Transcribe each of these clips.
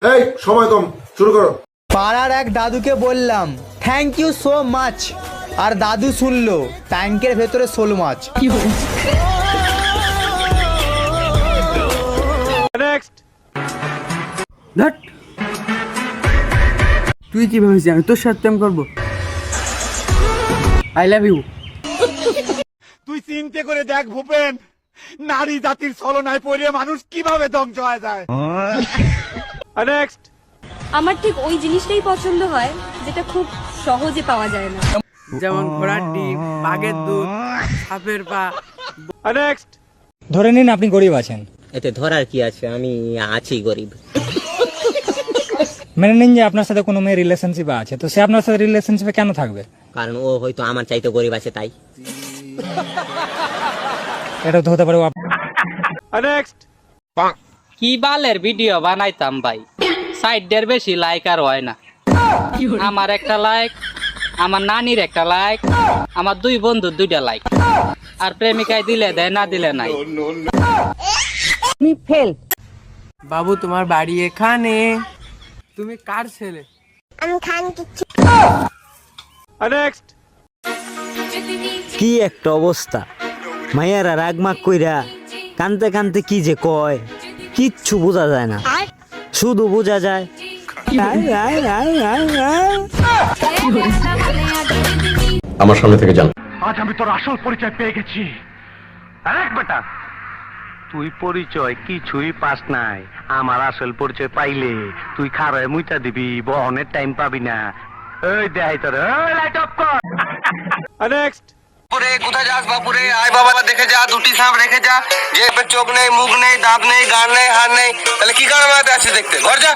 এই সময় কম, শুরু করো। পাড়ার এক দাদুকে বললাম থ্যাংক ইউ সো মাচ, আর দাদু শুনলো ট্যাঙ্কের ভেতরে শোল মাছ। ধ্যাৎ। তুই কি ভেবেছিস আমি তোর সাথে প্রেম করবো? I love you. তুই চিন্তা করে দেখ ভূপেন, নারী জাতির ছলনায় পড়ে মানুষ কিভাবে ধ্বংস হয়ে যায়। নেক্সট। আমার ঠিক ওই জিনিসটাই পছন্দ হয় যেটা খুব সহজে পাওয়া যায় না। যেমন ঘোড়ার ডিম, বাঘের দুধ, সাপের পা। নেক্সট। ধরে নিন আপনি গরিব আছেন, এতে ধরার কি আছে, আমি আছি গরিব। মেনে নিন যে আপনার সাথে কোনো মেয়ে রিলেশনশিপে আছে, তো সে আপনার সাথে রিলেশনশিপে কেন থাকবে? কারণ ও হয়তো আমার চাইতে গরিব আছে তাই। এটা তো হতে পারে নেক্সট। কি বালের ভিডিও বানাইতাম ভাই, সাইডের বেশি লাইক আর হয় না। আমার একটা লাইক, আমার নানির একটা লাইক, আমার দুই বন্ধুর দুইটা লাইক, আর প্রেমিকায় দিলে দেয়, না দিলে নাই। বাবু তোমার বাড়ি এখানে। তুমি কার ছেলে? নেক্সট। কি একটা অবস্থা, মাইয়ারা রাগমাগ কইরা কানতে কানতে কি যে কয় কিচ্ছু বোঝা যায় না, শুধু বোঝা যায় আমার সামনে থেকে যান। আজ আমি তোর আসল পরিচয় পেয়ে গেছি। আরেক বেটা, তুই পরিচয় কিছুই পাস নাই। আমার আসল পরিচয় পাইলে তুই খারায় মুইটা দিবি, বহনের টাইম পাবি না। এই দেখাই তোর, লাইট অফ কর। নেক্সট। কোথায় যাস বাপুরে? আয় বাবা দেখে যা, দুটি সাপ রেখে যা। যে চোখ নেই, মুখ নেই, দাঁত নেই, গান নেই, হাত নেই, তাহলে কি কারণে আমাকে আছে দেখতে? ঘর যা।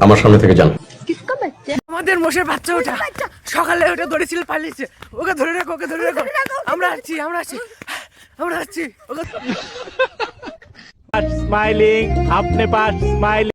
আমার সামনে থেকে যান। আমাদের মোষের বাচ্চা ওটা সকালে ওটা ধরেছিল, পালিয়েছে। ওকে ধরে রাখো, ওকে ধরে রাখো। আমরা আসছি, আমরা আসছি, আমরা আসছি। স্মাইলিং, আপনি পাস স্মাইলিং।